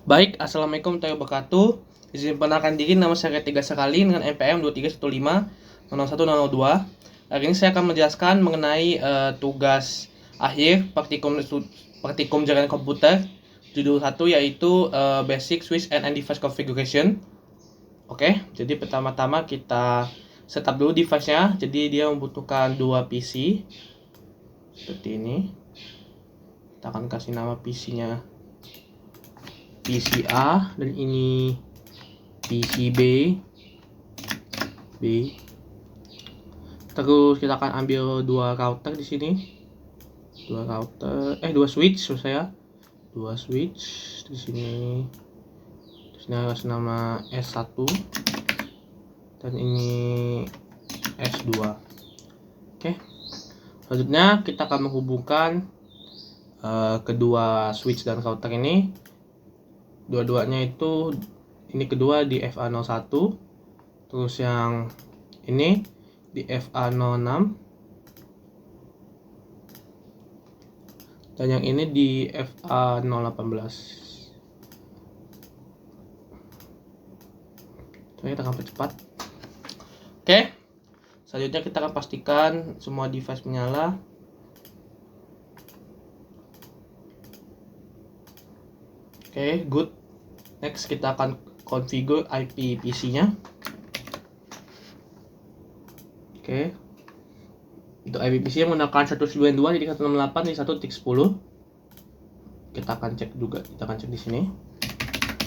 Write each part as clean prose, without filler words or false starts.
Baik, Assalamualaikum warahmatullahi wabarakatuh. Izin perkenalkan diri, nama saya Tiga Sekali dengan NPM 231500102. Hari ini saya akan menjelaskan mengenai tugas akhir praktikum jaringan komputer judul 1 yaitu Basic Switch and Device Configuration. Oke, jadi pertama-tama kita setup dulu device-nya. Jadi dia membutuhkan 2 PC seperti ini. Kita akan kasih nama PC-nya PC A dan ini PC B. Terus kita akan ambil 2 router di sini. 2 switch maksud saya. 2 switch di sini. Di sini harus nama S1 dan ini S2. Oke. Selanjutnya kita akan menghubungkan kedua switch dan router ini. Dua-duanya itu, ini kedua di FA01, terus yang ini di FA06, dan yang ini di FA018. Kita akan percepat. Oke, selanjutnya kita akan pastikan semua device menyala. Oke, good. Next kita akan configure IP PC-nya. Oke. Untuk IP PC menggunakan 192.168.1.10. Kita akan cek juga, kita akan cek di sini.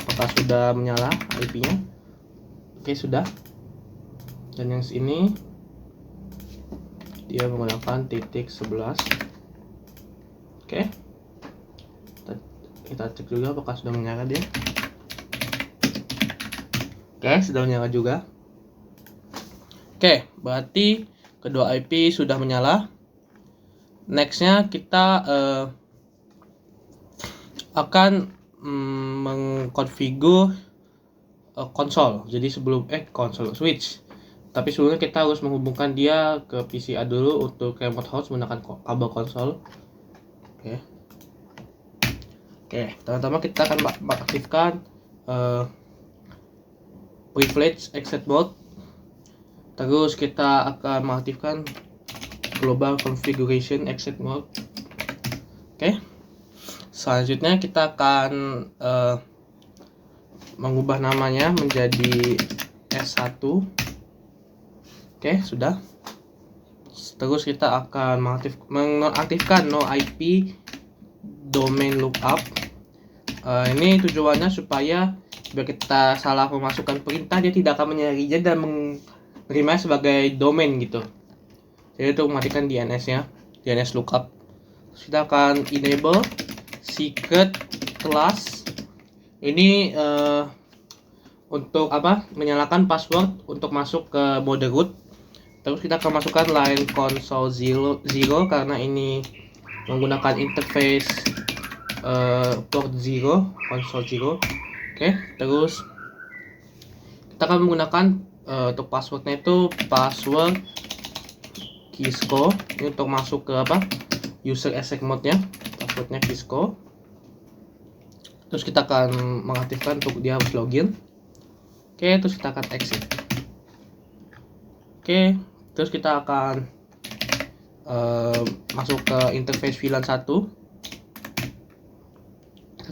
Apakah sudah menyala IP-nya? Oke, sudah. Dan yang ini dia menggunakan .11. Oke. Kita cek juga apakah sudah menyala dia. Oke, sudah menyala juga. Oke, berarti kedua IP sudah menyala. Nextnya kita akan mengkonfigur konsol. Jadi sebelum konsol switch. Tapi sebelumnya kita harus menghubungkan dia ke PC A dulu untuk remote host menggunakan kabel konsol. Oke, pertama kita akan mengaktifkan privilege exit mode. Terus kita akan mengaktifkan global configuration exit mode. Oke. Selanjutnya kita akan mengubah namanya menjadi S1. Oke, sudah. Terus kita akan mengaktifkan no IP domain lookup. Ini tujuannya supaya biar kita salah memasukkan perintah, dia tidak akan menyarinya dan menerima sebagai domain gitu. Jadi untuk mematikan DNS-nya, DNS lookup. Terus kita akan enable secret class. Ini untuk menyalakan password untuk masuk ke mode root. Terus kita akan masukkan line console 0 karena ini menggunakan interface port 0, console 0. Oke, terus kita akan menggunakan untuk passwordnya itu password Kisco. Ini untuk masuk ke user exec mode nya, passwordnya Kisco. Terus kita akan mengaktifkan untuk dia harus login. Oke, terus kita akan exit. Oke, terus kita akan masuk ke interface VLAN 1.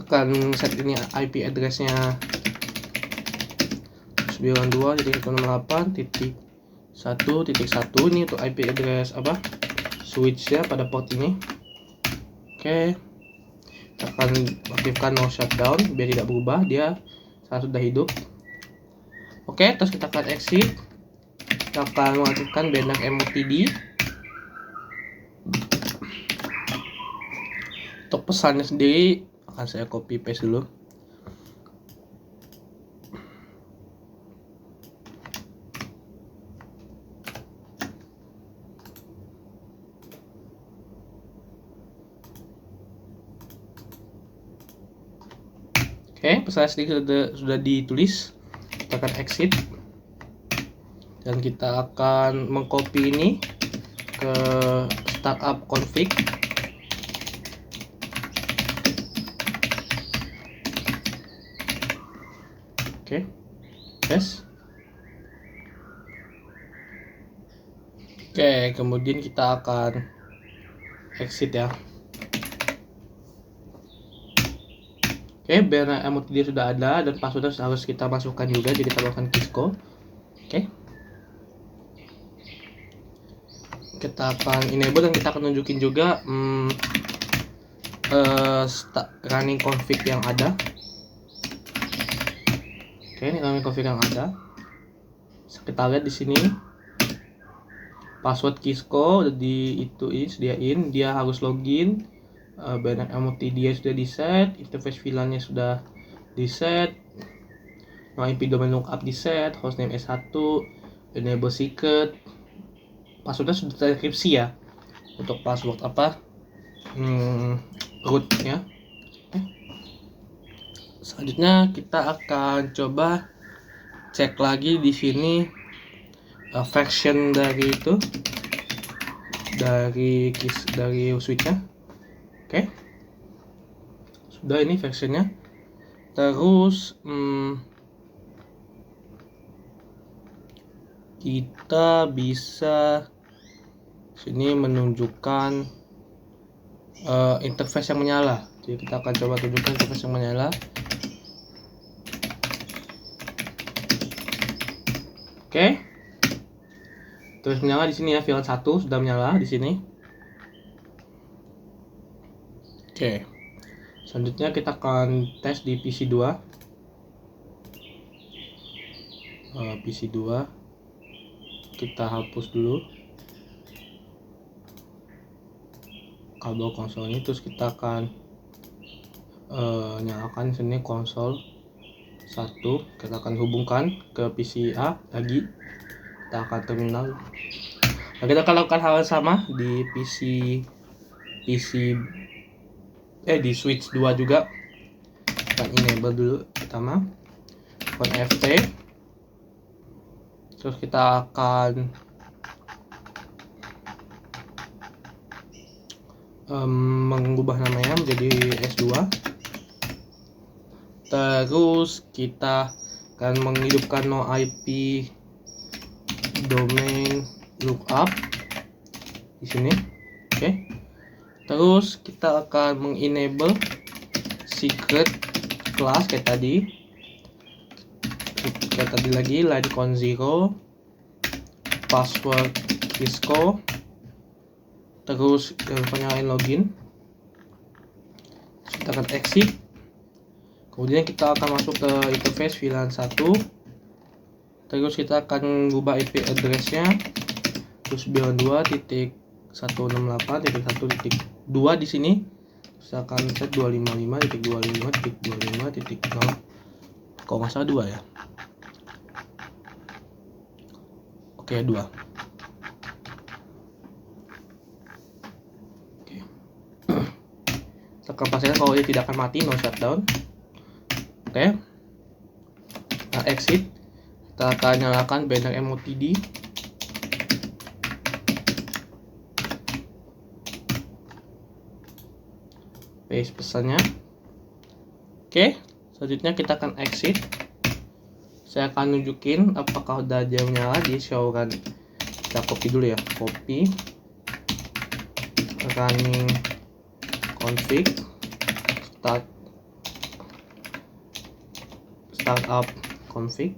Akan set ini IP address-nya 92.168.1.1. Ini untuk IP address switch-nya pada port ini. Oke. Kita akan aktifkan no shutdown biar tidak berubah, dia sudah hidup. Oke, terus kita akan exit. Kita akan mengaktifkan banner MOTD. Untuk pesannya sendiri akan saya copy paste dulu. Oke, pesan sendiri sudah ditulis. Kita akan exit dan kita akan mengcopy ini ke startup config. Oke, yes. Oke, kemudian kita akan exit ya. Oke, biar emot dia sudah ada dan passwordnya harus kita masukkan juga, jadi kita tambahkan Kisco. Oke, kita akan enable dan kita akan tunjukin juga running config yang ada. Oke, ini running config yang ada. Kita lihat di sini password Kisco udah disediain, dia harus login. Banyak emot dia sudah di set, interface VLAN-nya sudah di set, no IP domain lookup di set, hostname S1, enable secret, passwordnya sudah terenkripsi ya untuk password rootnya. Selanjutnya kita akan coba cek lagi di sini version dari switchnya. Oke, sudah ini versionnya. Terus kita bisa sini menunjukkan interface yang menyala. Jadi kita akan coba tunjukkan interface yang menyala. Oke, terus menyala di sini ya, VLAN 1 sudah menyala di sini. Oke, selanjutnya kita akan tes di PC 2. PC 2 kita hapus dulu kabel konsol ini, terus kita akan nyalakan sini konsol 1. Kita akan hubungkan ke PC A lagi, kita akan terminal. Nah, kita akan lakukan hal yang sama di di switch 2 juga. Kita enable dulu pertama, Ft, terus kita akan mengubah namanya menjadi S2. Terus kita akan menghidupkan no IP domain lookup di sini. Oke. Terus kita akan mengenable secret class kayak tadi. Lagi line con 0, password Kisco, terus nyalain login. Kita akan exit. Kemudian kita akan masuk ke interface VLAN 1. Terus kita akan mengubah IP address-nya. Terus 92.168.1.2 di sini. Kita akan set 255.25.25.0. Kok nggak salah 2 ya? Oke, 2. Oke. Kita akan pastikan kalau dia tidak akan mati, no shutdown. Oke. Kita exit. Kita akan nyalakan banner MOTD. Paste pesannya. Oke, selanjutnya kita akan exit. Saya akan nunjukin apakah udah dia menyala di show kan. Kita copy dulu ya, copy running config startup config.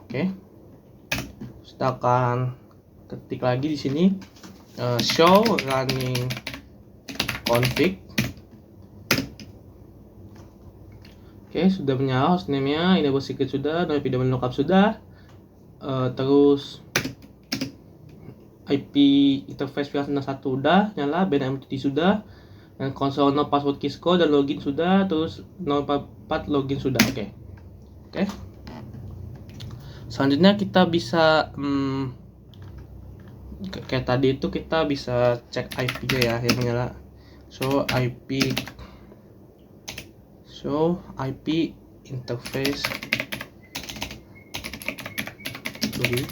Oke, kita akan ketik lagi di sini show running config. Oke, sudah menyala hostname-nya, enable secret sudah, IP domain lookup sudah, terus IP interface VLAN 1 udah nyala, BNMTT sudah, dan konsol no password Kisco dan login sudah, terus no part login sudah. Oke. Selanjutnya kita bisa kayak tadi itu kita bisa cek IP-nya ya yang menyala. So IP interface brief.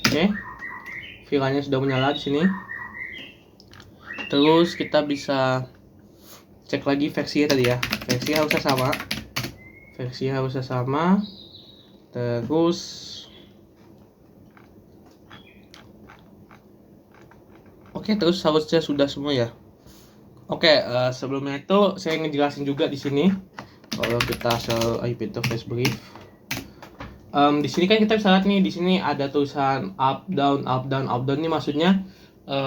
Oke, VLAN-nya sudah menyala di sini. Terus kita bisa cek lagi versinya tadi ya. Versi harusnya sama. versi harusnya sama. Terus oke, terus harusnya sudah semua ya. Oke, sebelumnya itu saya ngejelasin juga di sini kalau kita shell IP interface brief. Di sini kan kita bisa lihat nih, di sini ada tulisan up down up down up down. Ini maksudnya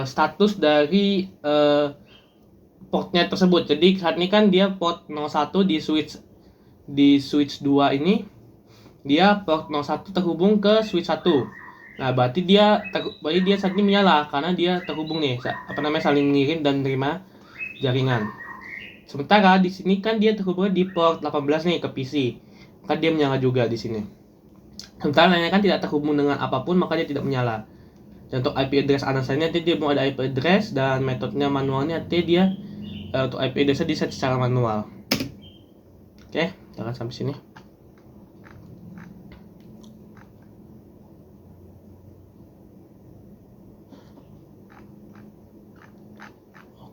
status dari portnya tersebut. Jadi saat ini kan dia port 01 di switch 2 ini, dia port 01 terhubung ke switch 1. Nah, berarti dia saat ini menyala karena dia terhubung nih, saling mengirim dan menerima jaringan. Sementara di sini kan dia terhubung di port 18 nih ke PC. Maka dia menyala juga di sini. Sementara lainnya kan tidak terhubung dengan apapun, maka dia tidak menyala. Dan untuk IP address unassigned dia mau ada IP address, dan metodenya manualnya dia untuk IP address di set secara manual. Oke, jangan sampai sini.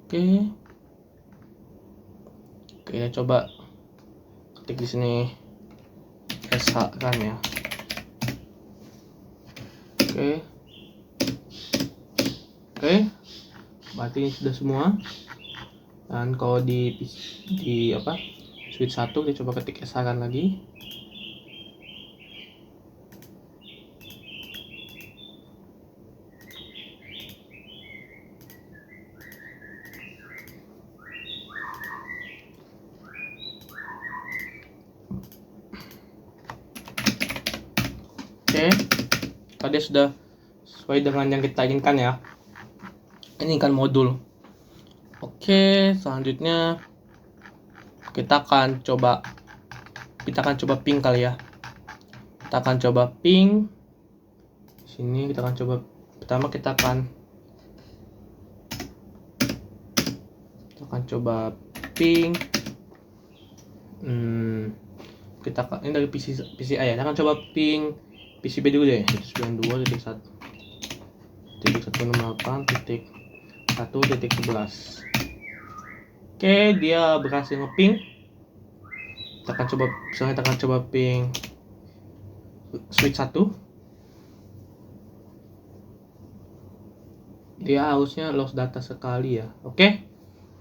Oke, kita coba ketik di sini SH kan ya. Oke, berarti ini sudah semua. Dan kalau di switch 1 kita coba ketik SH kan lagi. Oke, tadi sudah sesuai dengan yang kita inginkan ya. Ini kan modul. Oke, selanjutnya kita akan coba ping kali ya. Kita akan coba ping. Sini kita akan coba, pertama kita akan coba ping. Ini dari PCI ya. Kita akan coba ping PCB dulu deh, 92.1.168.1.11. Oke, dia berhasil ngeping. Kita akan coba ping switch 1. Dia harusnya lost data sekali ya. Oke,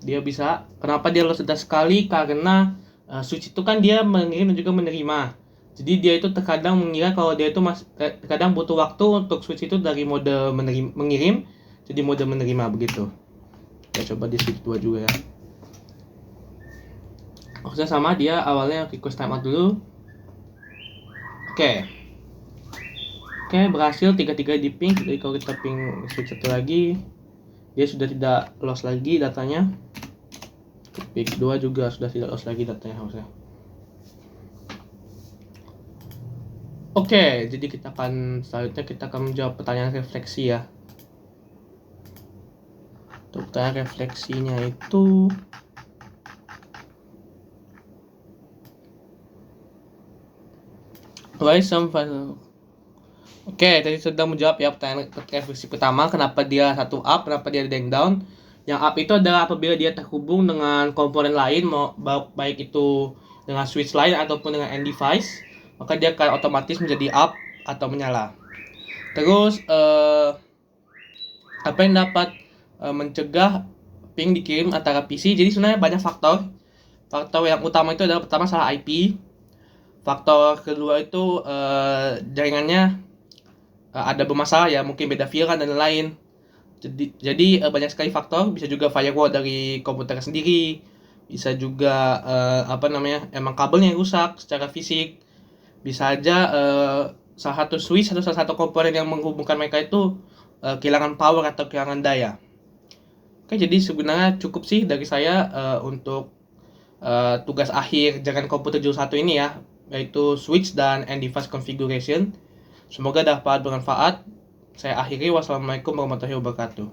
dia bisa. Kenapa dia lost data sekali? Karena switch itu kan dia mengirim dan juga menerima. Jadi dia itu terkadang mengira kalau dia itu terkadang butuh waktu untuk switch itu dari mode mengirim jadi mode menerima begitu. Kita coba di switch 2 juga ya. Maksudnya sama, dia awalnya request timeout dulu. Oke, berhasil 3 di ping. Jadi kalau kita ping switch 1 lagi, dia sudah tidak loss lagi datanya. Switch 2 juga sudah tidak loss lagi datanya harusnya. Oke, jadi selanjutnya kita akan menjawab pertanyaan refleksi ya. Untuk pertanyaan refleksinya itu, why some file. Oke, tadi sudah menjawab ya pertanyaan refleksi pertama, kenapa dia satu up, kenapa dia ada yang down. Yang up itu adalah apabila dia terhubung dengan komponen lain, baik itu dengan switch lain ataupun dengan end device, maka dia akan otomatis menjadi up atau menyala. Terus apa yang dapat mencegah ping dikirim antara PC? Jadi sebenarnya banyak faktor. Faktor yang utama itu adalah pertama salah IP. Faktor kedua itu jaringannya ada bermasalah ya, mungkin beda VLAN dan lain-lain. Jadi banyak sekali faktor. Bisa juga firewall dari komputer sendiri. Bisa juga emang kabelnya yang rusak secara fisik. Bisa aja salah satu switch atau salah satu komponen yang menghubungkan mereka itu kehilangan power atau kehilangan daya. Oke, jadi sebenarnya cukup sih dari saya untuk tugas akhir jaringan komputer judul 1 ini ya, yaitu switch dan end device configuration. Semoga dapat bermanfaat. Saya akhiri. Wassalamualaikum warahmatullahi wabarakatuh.